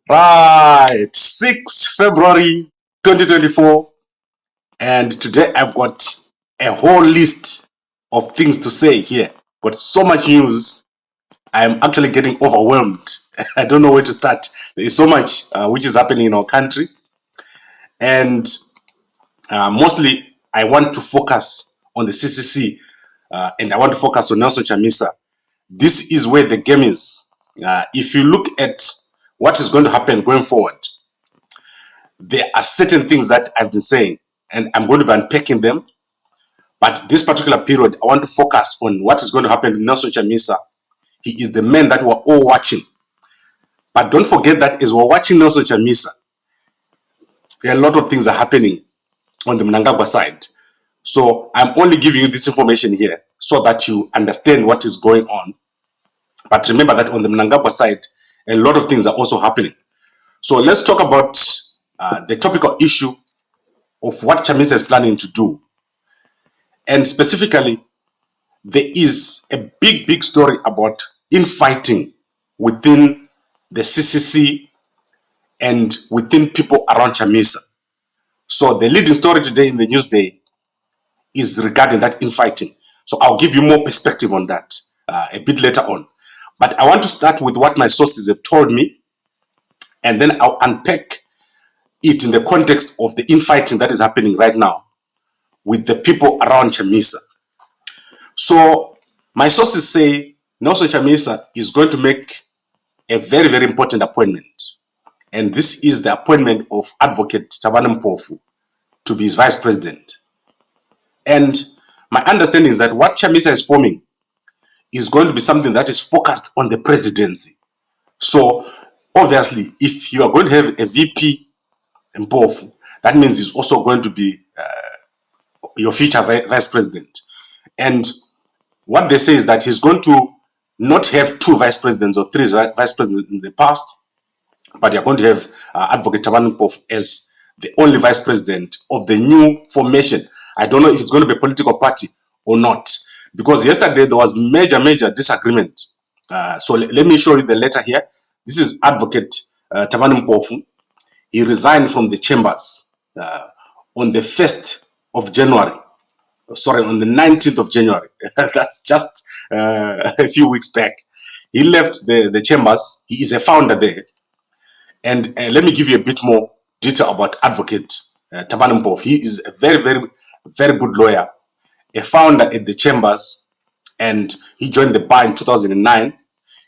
Right, 6 February 2024, and today I've got a whole list of things to say here. Got so much news, I'm actually getting overwhelmed. I don't know where to start. There is so much which is happening in our country, and mostly I want to focus on the CCC, and I want to focus on Nelson Chamisa. This is where the game is. If you look at what is going to happen going forward, there are certain things that I've been saying, and I'm going to be unpacking them. But this particular period, I want to focus on what is going to happen to Nelson Chamisa. He is the man that we're all watching. But don't forget that as we're watching Nelson Chamisa, a lot of things are happening on the Mnangagwa side. So I'm only giving you this information here so that you understand what is going on. But remember that on the Mnangagwa side, a lot of things are also happening. So let's talk about the topical issue of what Chamisa is planning to do. And specifically, there is a big story about infighting within the CCC and within people around Chamisa. So the leading story today in the Newsday is regarding that infighting. So I'll give you more perspective on that a bit later on. But I want to start with what my sources have told me, and then I'll unpack it in the context of the infighting that is happening right now with the people around Chamisa. So my sources say Nelson Chamisa is going to make a very important appointment, and this is the appointment of Advocate Thabani Mpofu to be his vice president. And my understanding is that what Chamisa is forming is going to be something that is focused on the presidency. So obviously, if you are going to have a VP Mpofu, that means he's also going to be your future vice president. And what they say is that he's going to not have 2 vice presidents or 3 vice presidents in the past, but you're going to have Advocate Thabani Mpofu as the only vice president of the new formation. I don't know if it's going to be a political party or not, because yesterday there was major disagreement. So let me show you the letter here. This is Advocate Thabani Mpofu. He resigned from the chambers on the 1st of January. Sorry, on the 19th of January. That's just a few weeks back. He left the chambers. He is a founder there. And let me give you a bit more detail about Advocate Thabani Mpofu. He is a very good lawyer, a founder at the chambers, and he joined the bar in 2009.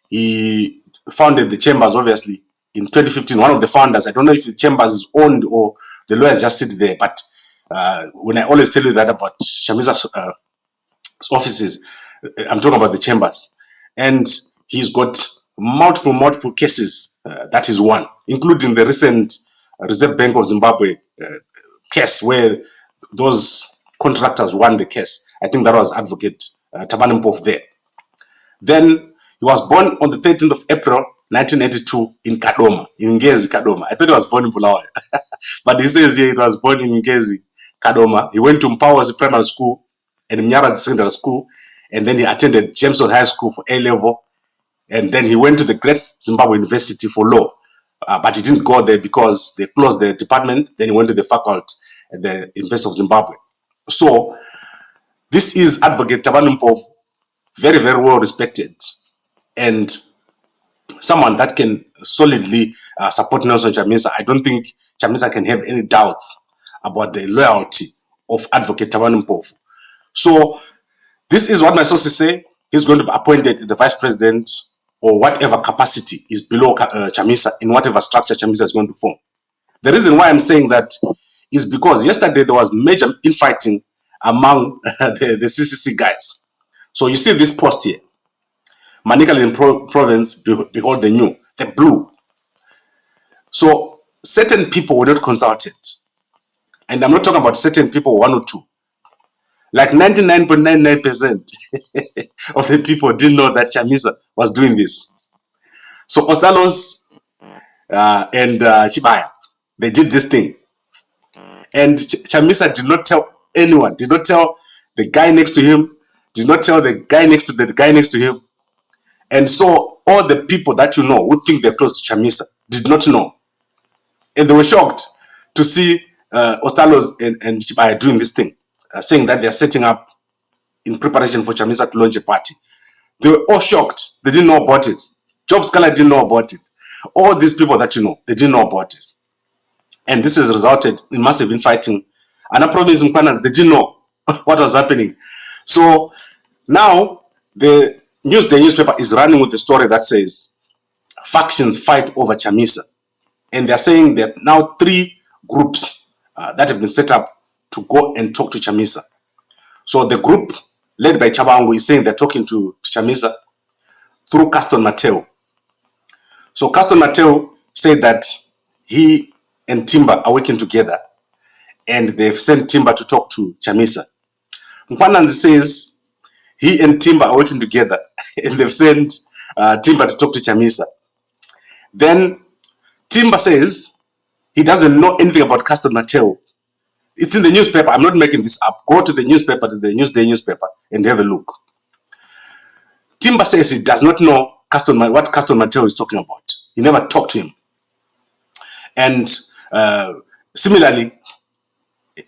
He founded the chambers, obviously, in 2015. One of the founders. I don't know if the chambers is owned or the lawyers just sit there, but when I always tell you that about Chamisa's offices, I'm talking about the chambers. And he's got multiple cases that is won, including the recent Reserve Bank of Zimbabwe case where those contractors won the case. I think that was Advocate Thabani Mpofu there. Then he was born on the 13th of April 1982 in Kadoma, in Ngezi, Kadoma. I thought he was born in Bulawayo, but he says here he was born in Ngezi, Kadoma. He went to Mpawazi Primary School and Mnyaradzi Secondary School, and then he attended Jameson High School for A level, and then he went to the Great Zimbabwe University for law, but he didn't go there because they closed the department. Then he went to the faculty at the University of Zimbabwe. So this is Advocate Thabani Mpofu, very well respected, and someone that can solidly support Nelson Chamisa. I don't think Chamisa can have any doubts about the loyalty of Advocate Thabani Mpofu. So this is what my sources say. He's going to be appointed the vice president or whatever capacity is below Chamisa in whatever structure Chamisa is going to form. The reason why I'm saying that is because yesterday there was major infighting among the CCC guys. So you see this post here. Manicaland province, behold the new, the blue. So certain people were not consulted. And I'm not talking about certain people, 1 or 2. Like 99.99% of the people didn't know that Chamisa was doing this. So Ostallos and Chibaya, they did this thing. And Chamisa did not tell anyone, did not tell the guy next to him, did not tell the guy next to the guy next to him. And so all the people that you know who think they're close to Chamisa, did not know. And they were shocked to see Ostallos and Chibaya doing this thing, saying that they're setting up in preparation for Chamisa to launch a party. They were all shocked. They didn't know about it. Job Scholar didn't know about it. All these people that you know, they didn't know about it. And this has resulted in massive infighting. And I promise Mkwananzi, they didn't know what was happening. So now the Tuesday newspaper is running with the story that says factions fight over Chamisa. And they're saying that now 3 groups that have been set up to go and talk to Chamisa. So the group led by Chabangu is saying they're talking to Chamisa through Caston Matewu. So Caston Matewu said that he and Timba are working together and they've sent Timba to talk to Chamisa. Mkwananzi says he and Timba are working together and they've sent Timba to talk to Chamisa. Then Timba says he doesn't know anything about Caston Matewu. It's in the newspaper. I'm not making this up. Go to the newspaper, to the Tuesday newspaper, and have a look. Timba says he does not know what Caston Matewu is talking about. He never talked to him. And similarly,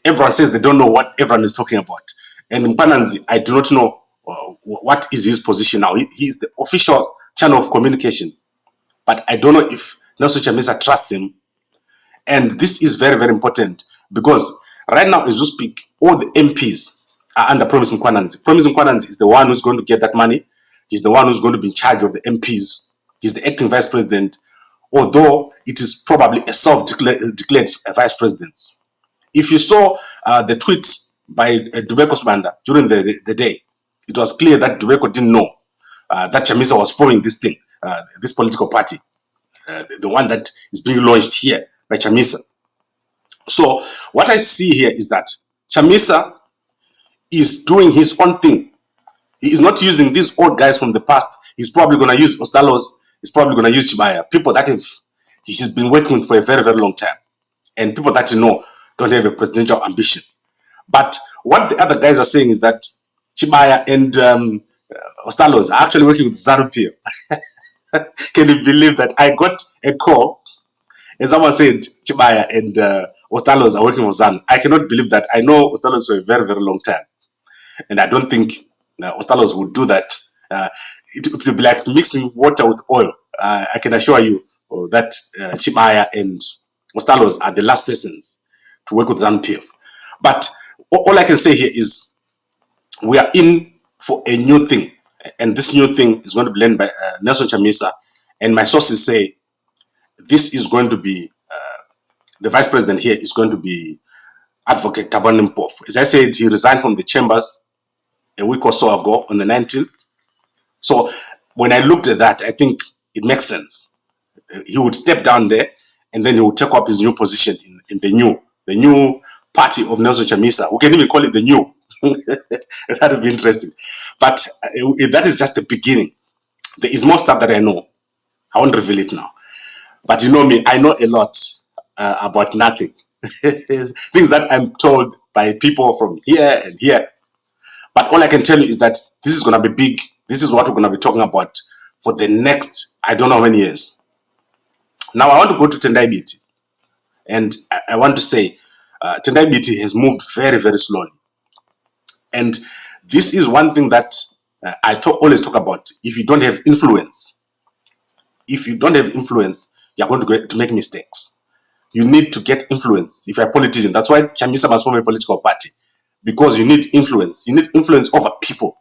everyone says they don't know what everyone is talking about. And Mkwananzi, I do not know what is his position now. He is the official channel of communication. But I don't know if Nelson Chamisa trusts him. And this is very, very important because right now, as you speak, all the MPs are under Promise Mkwananzi. Promise Mkwananzi is the one who's going to get that money. He's the one who's going to be in charge of the MPs. He's the acting vice president, although it is probably a self-declared vice president. If you saw the tweet by Dubeko's Banda during the day, it was clear that Dubeko didn't know that Chamisa was forming this thing, this political party, the one that is being launched here by Chamisa. So what I see here is that Chamisa is doing his own thing. He is not using these old guys from the past. He's probably going to use Ostallos. He's probably going to use Chibaya, people that he's been working with for a very, very long time, and people that you know don't have a presidential ambition. But what the other guys are saying is that Chibaya and Ostallos are actually working with ZANU-PF. Can you believe that? I got a call and someone said Chibaya and Ostallos are working with ZANU. I cannot believe that. I know Ostallos for a very, very long time, and I don't think Ostallos would do that. It would be like mixing water with oil. I can assure you that Chibaya and Ostallos are the last persons to work with ZANU-PF. But all I can say here is we are in for a new thing, and this new thing is going to be led by Nelson Chamisa, and my sources say this is going to be the vice president here is going to be Advocate Thabani Mpofu. As I said, he resigned from the chambers a week or so ago on the 19th. So when I looked at that, I think it makes sense. He would step down there and then he would take up his new position in the new party of Nelson Chamisa. We can even call it the new. That would be interesting. But that is just the beginning. There is more stuff that I know. I won't reveal it now. But you know me, I know a lot about nothing. Things that I'm told by people from here and here. But all I can tell you is that this is going to be big. This is what we're going to be talking about for the next, I don't know how many years. Now I want to go to Tendai Biti. And I want to say, Tendai Biti has moved very, very slowly. And this is one thing that I always talk about. If you don't have influence, you're going to make mistakes. You need to get influence. If you're a politician, that's why Chamisa must form a political party. Because you need influence. You need influence over people.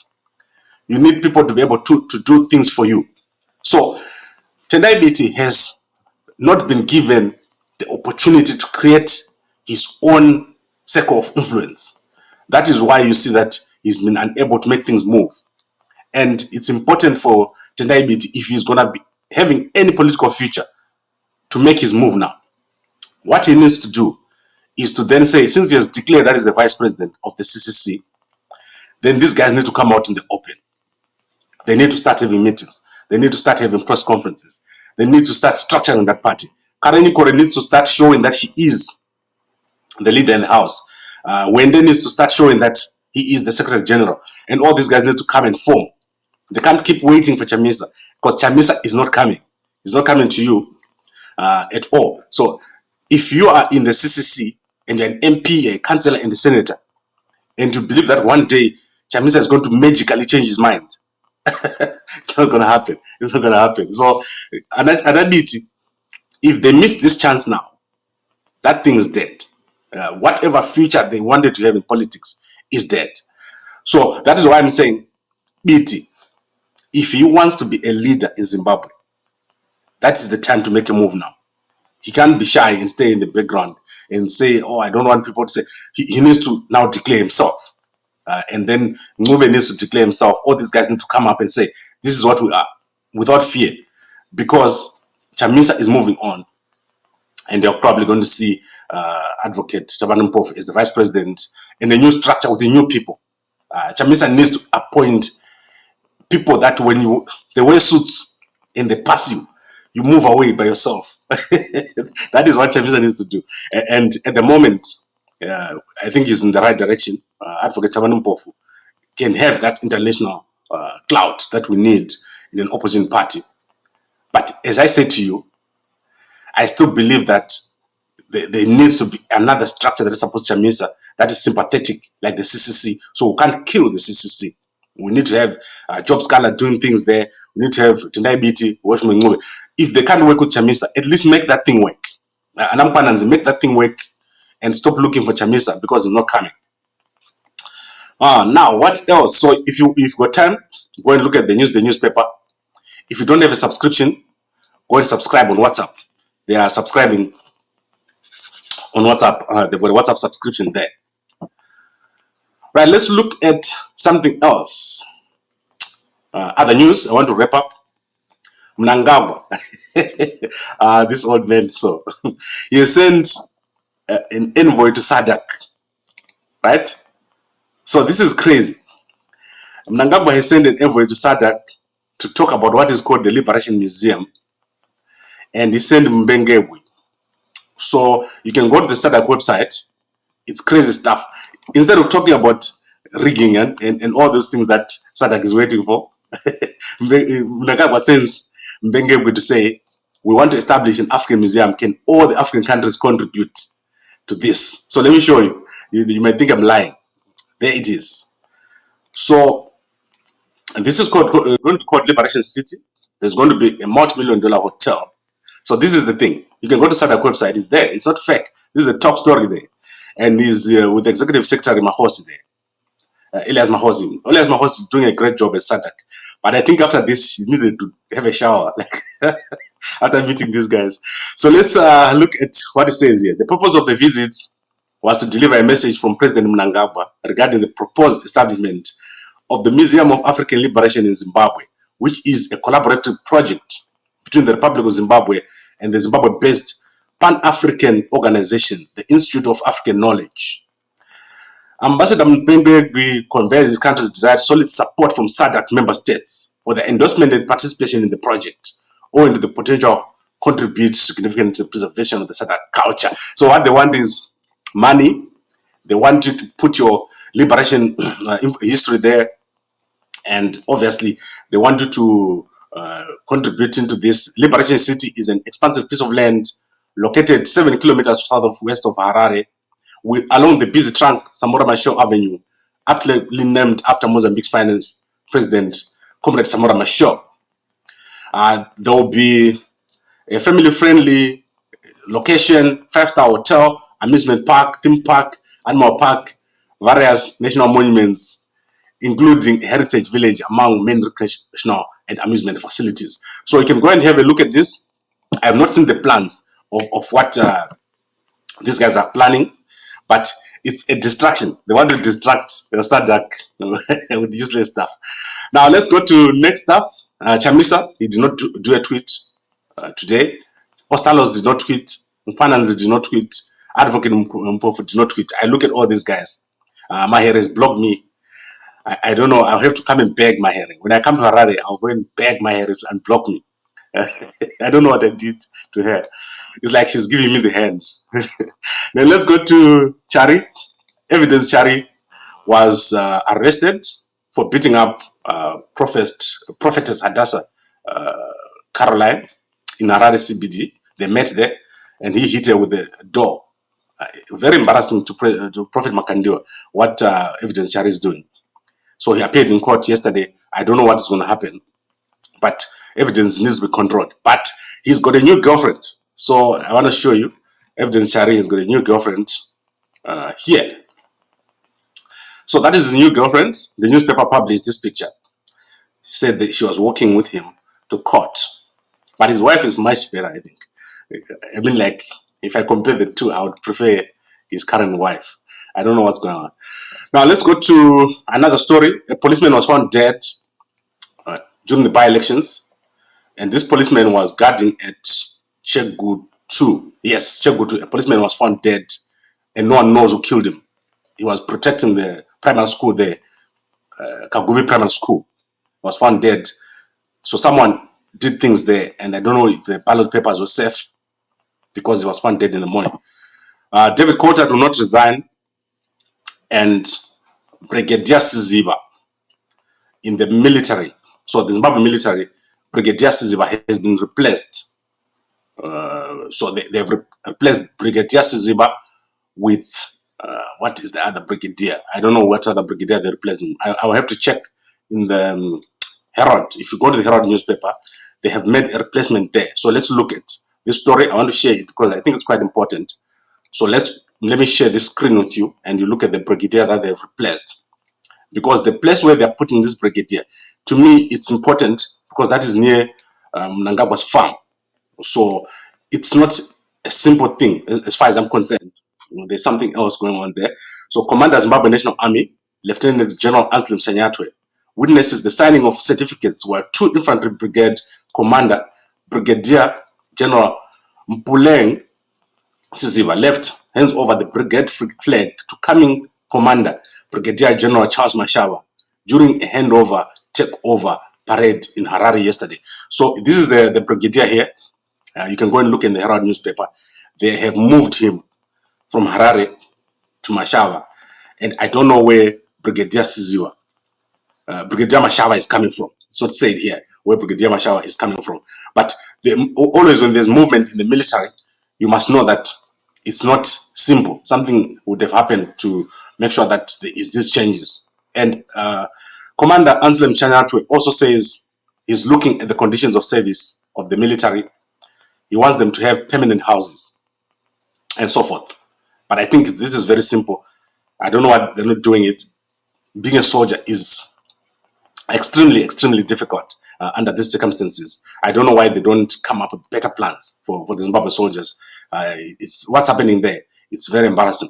You need people to be able to do things for you. So, Tendai Biti has not been given the opportunity to create his own circle of influence. That is why you see that he's been unable to make things move. And it's important for Tendai Biti, if he's going to be having any political future, to make his move now. What he needs to do is to then say, since he has declared that he's the vice president of the CCC, then these guys need to come out in the open. They need to start having meetings. They need to start having press conferences. They need to start structuring that party. Kareni Kore needs to start showing that she is the leader in the house. Hwende needs to start showing that he is the secretary general. And all these guys need to come and form. They can't keep waiting for Chamisa, because Chamisa is not coming. He's not coming to you. at all. So if you are in the CCC and you're an MP, a councillor, and a senator, and you believe that one day Chamisa is going to magically change his mind, it's not going to happen. It's not going to happen. So, Biti, if they miss this chance now, that thing is dead. Whatever future they wanted to have in politics is dead. So that is why I'm saying, Biti, if he wants to be a leader in Zimbabwe, that is the time to make a move now. He can't be shy and stay in the background and say, oh, I don't want people to say. He needs to now declare himself. And then Ncube needs to declare himself. All these guys need to come up and say, this is what we are, without fear. Because Chamisa is moving on. And they're probably going to see Advocate Thabani Mpofu as the vice president in a new structure with the new people. Chamisa needs to appoint people that when they wear suits and they pass you, you move away by yourself. That is what Chamisa needs to do. And at the moment, I think he's in the right direction. Advocate Thabani Mpofu can have that international clout that we need in an opposition party. But as I said to you, I still believe that there needs to be another structure that is supposed to Chamisa that is sympathetic, like the CCC. So we can't kill the CCC. We need to have Job Scholar doing things there. We need to have Tendai, Biti, Welshman, Ncube. If they can't work with Chamisa, at least make that thing work. And Mkwananzi, make that thing work and stop looking for Chamisa because it's not coming. Now, what else? So if you've got time, go and look at the newspaper. If you don't have a subscription, go and subscribe on WhatsApp. They are subscribing on WhatsApp. They've got a WhatsApp subscription there. Right, let's look at something else. Other news, I want to wrap up. Mnangagwa, this old man, so he sent an envoy to SADC, right? So this is crazy. Mnangagwa has sent an envoy to SADC to talk about what is called the Liberation Museum, and he sent Mnangagwa. So you can go to the SADC website. It's crazy stuff. Instead of talking about rigging and all those things that SADC is waiting for, Mnangagwa sends Mnangagwa to say, we want to establish an African museum. Can all the African countries contribute to this? So let me show you. You might think I'm lying. There it is. So this is going to be called Liberation City. There's going to be a multi-million-dollar hotel. So this is the thing. You can go to SADC website. It's there. It's not fake. This is a top story there. And he's with the Executive Secretary Mahosi there. Elias Mahosi. Elias Mahosi is doing a great job at SADC. But I think after this, you needed to have a shower after meeting these guys. So let's look at what it says here. The purpose of the visit was to deliver a message from President Mnangagwa regarding the proposed establishment of the Museum of African Liberation in Zimbabwe, which is a collaborative project between the Republic of Zimbabwe and the Zimbabwe-based Pan-African organization, the Institute of African Knowledge. Ambassador Mnangagwa conveyed his country's desired solid support from SADC member states for the endorsement and participation in the project, owing to the potential contribute significantly to the preservation of the SADC culture. So what they want is money. They want you to put your liberation history there, and obviously they want you to contribute into this. Liberation City is an expansive piece of land located 7 kilometers southwest of Harare, along the busy trunk Samora Machel Avenue, aptly named after Mozambique's finance president, Comrade Samora Machel. There will be a family-friendly location, 5-star hotel, amusement park, theme park, animal park, various national monuments, including heritage village among main recreational and amusement facilities. So you can go and have a look at this. I have not seen the plans of what these guys are planning, but it's a distraction. They want to distract SADC with useless stuff. Now let's go to next stuff. Chamisa, he did not do a tweet today. Ostallos did not tweet. Mkwananzi did not tweet. Advocate Mpofu did not tweet. I look at all these guys. Mahere has blocked me. I don't know. I'll have to come and beg Mahere. When I come to Harare, I'll go and beg Mahere to unblock me. I don't know what I did to her. It's like she's giving me the hand. Then let's go to Chari. Evidence Chari was arrested for beating up prophetess Hadassah Caroline in Harare CBD. They met there, and he hit her with the door. Very embarrassing to Prophet Makandiwa what Evidence Chari is doing. So he appeared in court yesterday. I don't know what is going to happen, but evidence needs to be controlled. But he's got a new girlfriend. So I want to show you. Evidence Chari has got a new girlfriend here. So that is his new girlfriend. The newspaper published this picture. She said that she was walking with him to court. But his wife is much better, I think. I mean, like, if I compare the two, I would prefer his current wife. I don't know what's going on. Now, let's go to another story. A policeman was found dead during the by-elections. And this policeman was guarding at Chegutu. Yes, Chegutu. A policeman was found dead, and no one knows who killed him. He was protecting the primary school there, Kagubi Primary School. Was found dead. So someone did things there, and I don't know if the ballot papers were safe because he was found dead in the morning. David Coulter do not resign, and Brigadier Siziba in the military. So the Zimbabwe military, Brigadier Siziba has been replaced. So they've replaced Brigadier Siziba with what is the other brigadier? I don't know what other brigadier they replaced him. I will have to check in the Herald. If you go to the Herald newspaper, they have made a replacement there. So let's look at this story. I want to share it because I think it's quite important. So let me share this screen with you, and you look at the brigadier that they've replaced. Because the place where they're putting this brigadier, to me, it's important because that is near Mnangagwa's farm. So it's not a simple thing as far as I'm concerned. There's something else going on there. So Commander Zimbabwe National Army, Lieutenant General Anselm Matweu, witnesses the signing of certificates where 2 Infantry Brigade Commander Brigadier General Mpuleng Siziba left hands over the brigade flag to coming Commander Brigadier General Charles Mashaba during a handover takeover parade in Harare yesterday. So this is the brigadier here. You can go and look in the Herald newspaper. They have moved him from Harare to Mashaba, and I don't know where Brigadier Siziba, Brigadier Mashaba is coming from. It's not said here where Brigadier Mashaba is coming from. But always when there's movement in the military, you must know that it's not simple. Something would have happened to make sure that there is these changes. And Commander Anselm Matweu also says he's looking at the conditions of service of the military. He wants them to have permanent houses and so forth. But I think this is very simple. I don't know why they're not doing it. Being a soldier is extremely, extremely difficult under these circumstances. I don't know why they don't come up with better plans for the Zimbabwe soldiers. It's what's happening there. It's very embarrassing.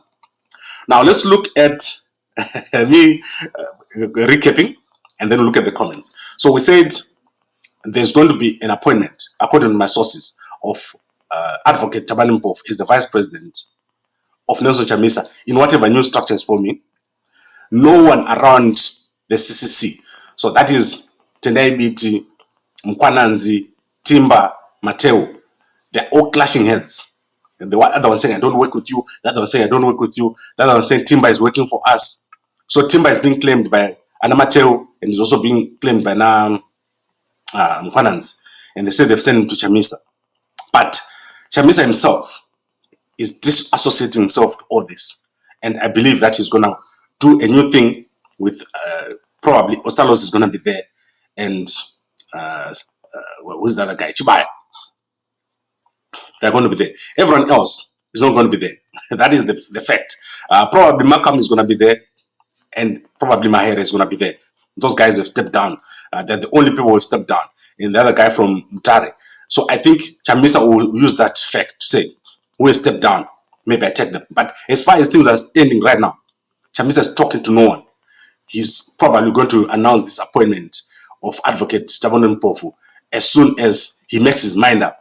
Now let's look at me recapping, and then look at the comments. So we said there's going to be an appointment, according to my sources, of Advocate Thabani Mpofu is the Vice President of Tuesday and Chamisa in whatever new structure is forming. No one around the CCC. So that is Tendai, Biti, Mkwananzi, Timba, Matweu. They're all clashing heads. And the other one saying, I don't work with you. The other one saying, I don't work with you. The other one saying, Timba is working for us. So Timba is being claimed by Matweu, and is also being claimed by Mkwananzi. And they say they've sent him to Chamisa. But Chamisa himself is disassociating himself with all this. And I believe that he's going to do a new thing with probably Ostallos is going to be there. And who's the other guy? Chibaya. They're going to be there. Everyone else is not going to be there. That is the fact. Probably Malcolm is going to be there. And probably Mahere is going to be there. Those guys have stepped down. They're the only people who have stepped down. And the other guy from Mutare. So I think Chamisa will use that fact to say, who has stepped down, maybe I take them. But as far as things are standing right now, Chamisa is talking to no one. He's probably going to announce this appointment of Advocate Thabani Mpofu as soon as he makes his mind up.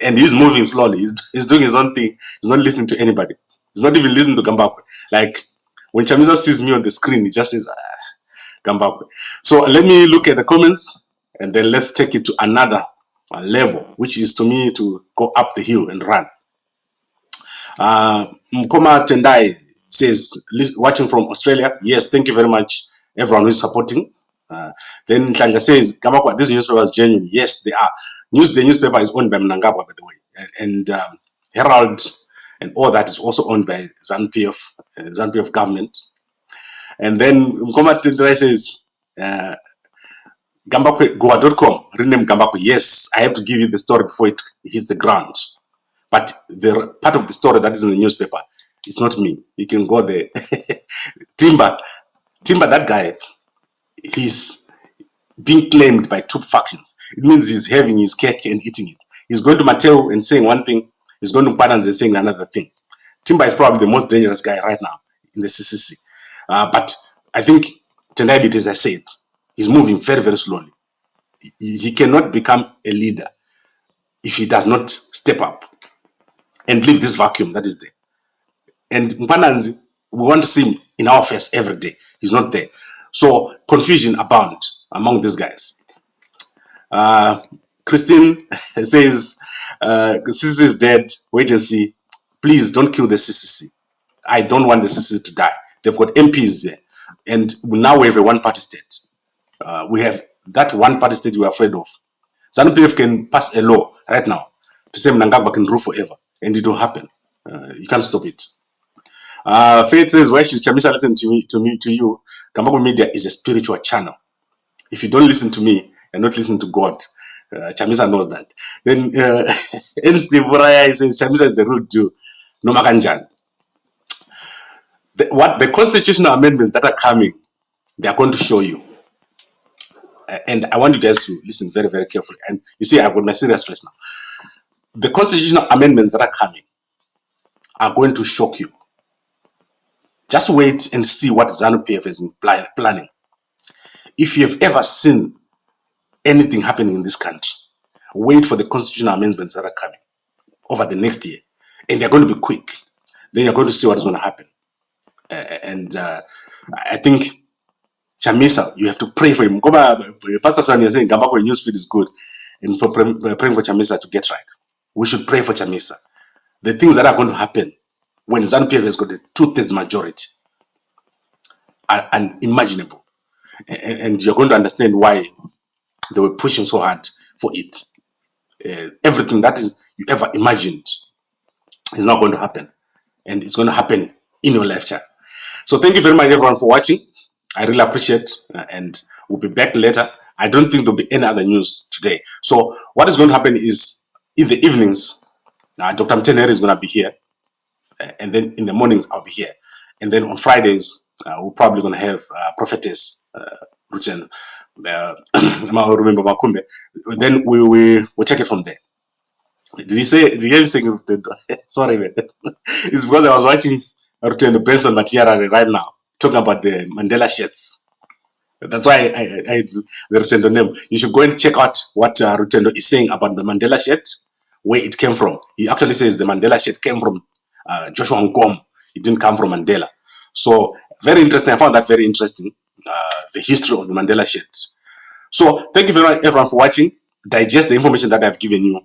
And he's moving slowly. He's doing his own thing. He's not listening to anybody. He's not even listening to Gambakwe. Like, when Chamisa sees me on the screen, he just says, Gambakwe. So let me look at the comments, and then let's take it to another level, which is to me to go up the hill and run. Mkoma Tendai says, watching from Australia. Yes, thank you very much, everyone who is supporting. Then Ncube says, Gambakwe, this newspaper is genuine. Yes, they are. The newspaper is owned by Mnangagwa, by the way. and Herald and all that is also owned by ZANU-PF government. And then Mkoma Tendai says, Goa.com, rename Gambakwe. Yes, I have to give you the story before it hits the ground. But the part of the story that is in the newspaper, it's not me. You can go there. Timba, that guy, he's being claimed by two factions. It means he's having his cake and eating it. He's going to Matweu and saying one thing. He's going to Mkwananzi and saying another thing. Timba is probably the most dangerous guy right now in the CCC. But I think Tendai Biti, as I said, he's moving very, very slowly. He cannot become a leader if he does not step up and leave this vacuum that is there. And Mkwananzi, we want to see him in our face every day. He's not there. So confusion abound among these guys. Christine says, CCC is dead. Wait and see. Please don't kill the CCC. I don't want the CCC to die. They've got MPs there. And now we have a one-party state. We have that one-party state we're afraid of. ZANU-PF can pass a law right now to say Mnangagwa can rule forever. And it will happen. You can't stop it. Faith says, why should Chamisa listen to you? Gambakwe Media is a spiritual channel. If you don't listen to me and not listen to God, Chamisa knows that. Then Steve Buraya says, Chamisa is the root to Nomakanjan. The constitutional amendments that are coming, they are going to show you. And I want you guys to listen very, very carefully. And you see, I've got my serious face now. The constitutional amendments that are coming are going to shock you. Just wait and see what ZANU-PF has been planning. If you have ever seen anything happening in this country, wait for the constitutional amendments that are coming over the next year. And they're going to be quick. Then you're going to see what is going to happen. I think Chamisa, you have to pray for him. Pastor Sani is saying Gambakwe newsfeed is good. And for praying for Chamisa to get right. We should pray for Chamisa. The things that are going to happen when ZANU-PF has got a 2/3 majority are unimaginable. And you're going to understand why they were pushing so hard for it. Everything that is you ever imagined is not going to happen. And it's going to happen in your lifetime. So thank you very much, everyone, for watching. I really appreciate and we'll be back later. I don't think there'll be any other news today. So what is going to happen is in the evenings, Dr. Mtenere is going to be here. And then in the mornings, I'll be here. And then on Fridays, we're probably going to have Prophetess Ruchen. Then we'll take it from there. Did you hear me saying sorry, man. It's because I was watching Rutendo Benson Matiara right now, talking about the Mandela shirts. That's why I the Rutendo name. You should go and check out what Rutendo is saying about the Mandela shirt, where it came from. He actually says the Mandela shirt came from Joshua Nkom. It didn't come from Mandela. So very interesting. I found that very interesting. The history of the Mandela shirt. So thank you very much, everyone, for watching. Digest the information that I've given you.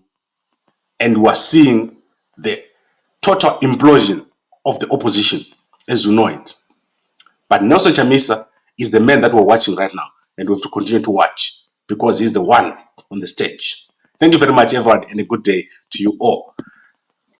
And we're seeing the total implosion of the opposition as you know it. But Nelson Chamisa is the man that we're watching right now. And we have to continue to watch because he's the one on the stage. Thank you very much, everyone, and a good day to you all.